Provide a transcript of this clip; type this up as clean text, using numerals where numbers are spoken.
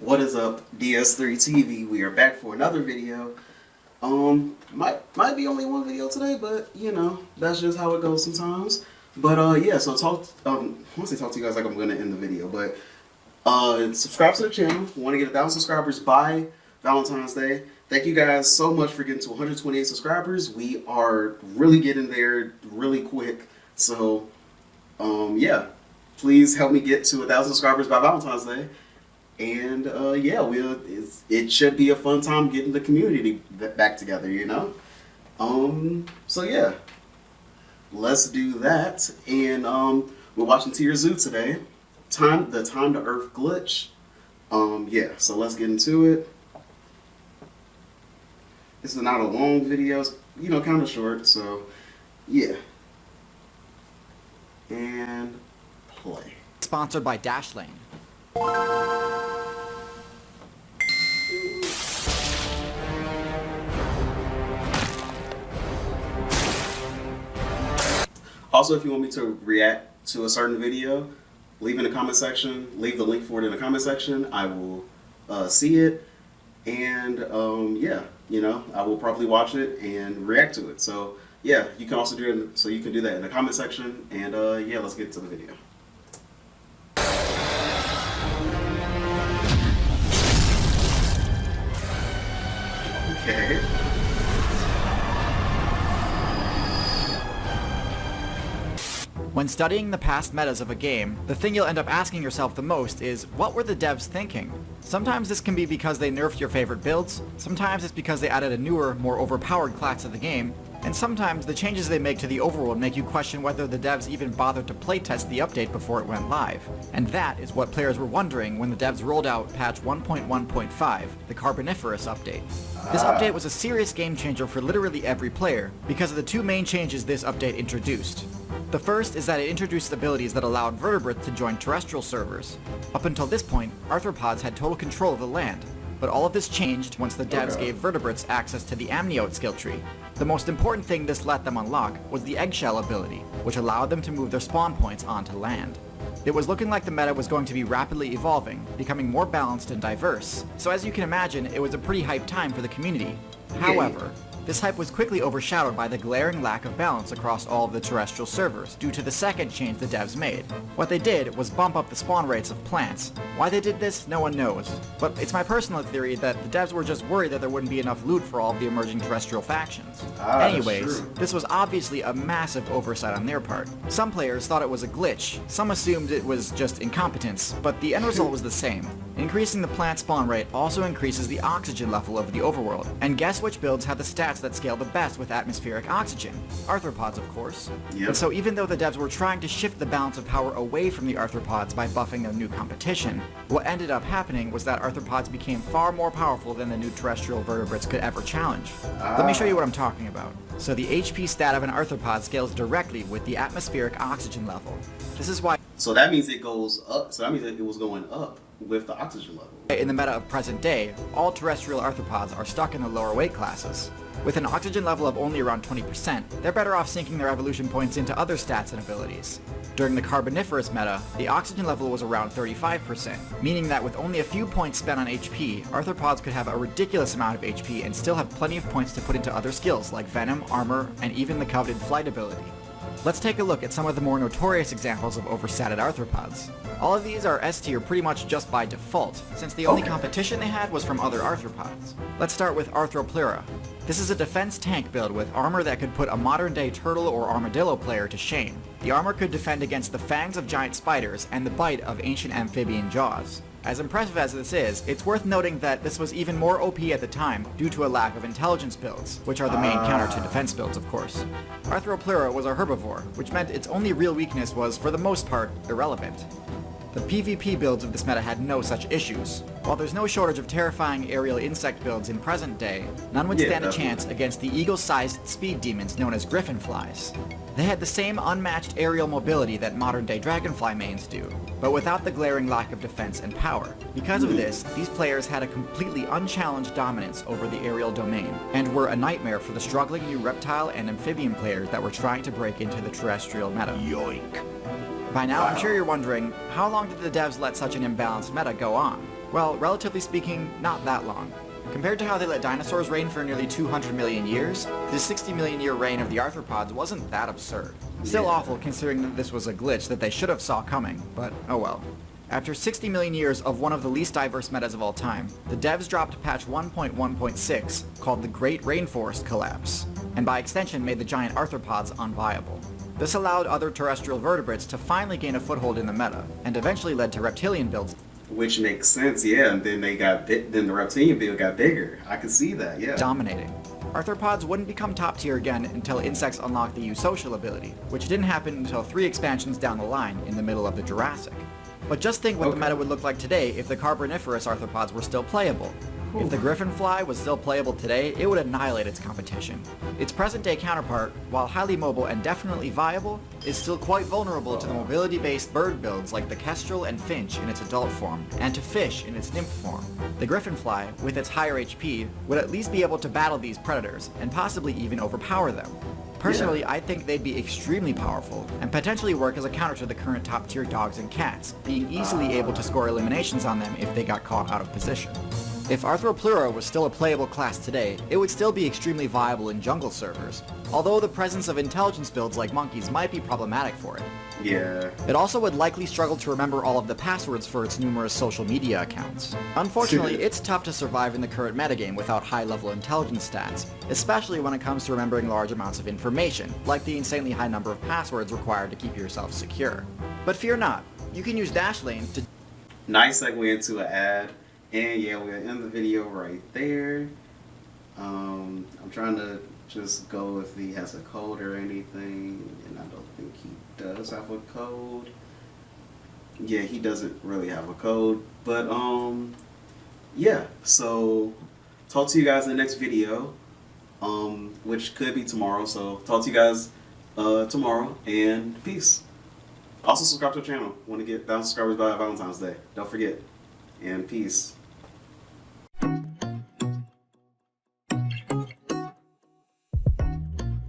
What is up, DS3 TV? We are back for another video. Might be only one video today, but you know, that's just how it goes sometimes. But yeah, so once I talk to you guys like I'm gonna end the video, but subscribe to the channel. We want to get 1,000 subscribers by Valentine's Day. Thank you guys so much for getting to 128 subscribers. We are really getting there really quick. So yeah, please help me get to 1,000 subscribers by Valentine's Day. And yeah, it should be a fun time getting the community back together, you know? So yeah, let's do that. And we're watching Tier Zoo today. The Time to Earth glitch. Yeah, so let's get into it. This is not a long video, it's, you know, kind of short, so yeah. And play. Sponsored by Dashlane. Also, if you want me to react to a certain video, leave in the comment section. Leave the link for it in the comment section. I will see it, and yeah, you know, I will probably watch it and react to it. So yeah, you can also do it. So you can do that in the comment section, and yeah, let's get to the video. Okay. When studying the past metas of a game, the thing you'll end up asking yourself the most is, what were the devs thinking? Sometimes this can be because they nerfed your favorite builds, sometimes it's because they added a newer, more overpowered class to the game, and sometimes the changes they make to the overworld make you question whether the devs even bothered to playtest the update before it went live. And that is what players were wondering when the devs rolled out patch 1.1.5, the Carboniferous update. This update was a serious game changer for literally every player, because of the two main changes this update introduced. The first is that it introduced abilities that allowed vertebrates to join terrestrial servers. Up until this point, arthropods had total control of the land, but all of this changed once the devs gave vertebrates access to the amniote skill tree. The most important thing this let them unlock was the eggshell ability, which allowed them to move their spawn points onto land. It was looking like the meta was going to be rapidly evolving, becoming more balanced and diverse, so as you can imagine, it was a pretty hyped time for the community. However, this hype was quickly overshadowed by the glaring lack of balance across all of the terrestrial servers due to the second change the devs made. What they did was bump up the spawn rates of plants. Why they did this, no one knows. But it's my personal theory that the devs were just worried that there wouldn't be enough loot for all of the emerging terrestrial factions. Anyways, this was obviously a massive oversight on their part. Some players thought it was a glitch, some assumed it was just incompetence, but the end result was the same. Increasing the plant spawn rate also increases the oxygen level of the overworld. And guess which builds have the stats that scale the best with atmospheric oxygen? Arthropods, of course. Yep. And so even though the devs were trying to shift the balance of power away from the arthropods by buffing their new competition, what ended up happening was that arthropods became far more powerful than the new terrestrial vertebrates could ever challenge. Let me show you what I'm talking about. So the HP stat of an arthropod scales directly with the atmospheric oxygen level. This is why So that means it goes up. So that means it was going up with the oxygen level. in the meta of present day, all terrestrial arthropods are stuck in the lower weight classes. With an oxygen level of only around 20%, they're better off sinking their evolution points into other stats and abilities. During the Carboniferous meta, the oxygen level was around 35%, meaning that with only a few points spent on HP, arthropods could have a ridiculous amount of HP and still have plenty of points to put into other skills like Venom, Armor, and even the coveted Flight ability. Let's take a look at some of the more notorious examples of overstatted arthropods. All of these are S tier pretty much just by default, since the only competition they had was from other arthropods. Let's start with Arthropleura. This is a defense tank build with armor that could put a modern-day turtle or armadillo player to shame. The armor could defend against the fangs of giant spiders and the bite of ancient amphibian jaws. As impressive as this is, it's worth noting that this was even more OP at the time due to a lack of intelligence builds, which are the main counter to defense builds, of course. Arthropleura was a herbivore, which meant its only real weakness was, for the most part, irrelevant. The PvP builds of this meta had no such issues. While there's no shortage of terrifying aerial insect builds in present day, none would stand a chance against the eagle-sized speed demons known as griffinflies. They had the same unmatched aerial mobility that modern-day dragonfly mains do, but without the glaring lack of defense and power. Because of this, these players had a completely unchallenged dominance over the aerial domain, and were a nightmare for the struggling new reptile and amphibian players that were trying to break into the terrestrial meta. Yoink! By now, I'm sure you're wondering, how long did the devs let such an imbalanced meta go on? Well, relatively speaking, not that long. Compared to how they let dinosaurs reign for nearly 200 million years, the 60 million year reign of the arthropods wasn't that absurd. Still awful considering that this was a glitch that they should have saw coming, but oh well. After 60 million years of one of the least diverse metas of all time, the devs dropped patch 1.1.6 called the Great Rainforest Collapse, and by extension made the giant arthropods unviable. This allowed other terrestrial vertebrates to finally gain a foothold in the meta, and eventually led to reptilian builds. Which makes sense, yeah. And then then the reptilian build got bigger. I could see that, yeah. Dominating. Arthropods wouldn't become top tier again until insects unlocked the eusocial ability, which didn't happen until 3 expansions down the line in the middle of the Jurassic. But just think what the meta would look like today if the Carboniferous arthropods were still playable. If the Griffinfly was still playable today, it would annihilate its competition. Its present-day counterpart, while highly mobile and definitely viable, is still quite vulnerable to the mobility-based bird builds like the Kestrel and Finch in its adult form, and to fish in its nymph form. The Griffinfly, with its higher HP, would at least be able to battle these predators, and possibly even overpower them. Personally, I think they'd be extremely powerful, and potentially work as a counter to the current top-tier dogs and cats, being easily able to score eliminations on them if they got caught out of position. If Arthropleura was still a playable class today, it would still be extremely viable in jungle servers, although the presence of intelligence builds like monkeys might be problematic for it. Yeah. It also would likely struggle to remember all of the passwords for its numerous social media accounts. Unfortunately, it's tough to survive in the current metagame without high-level intelligence stats, especially when it comes to remembering large amounts of information, like the insanely high number of passwords required to keep yourself secure. But fear not, you can use Dashlane to... Nice segue into an ad. And yeah, we'll end the video right there. I'm trying to just go if he has a code or anything, and I don't think he does have a code. Yeah, he doesn't really have a code, but yeah. So talk to you guys in the next video, which could be tomorrow. So talk to you guys tomorrow, and peace. Also subscribe to the channel. Want to get 1,000 subscribers by Valentine's Day? Don't forget. And peace.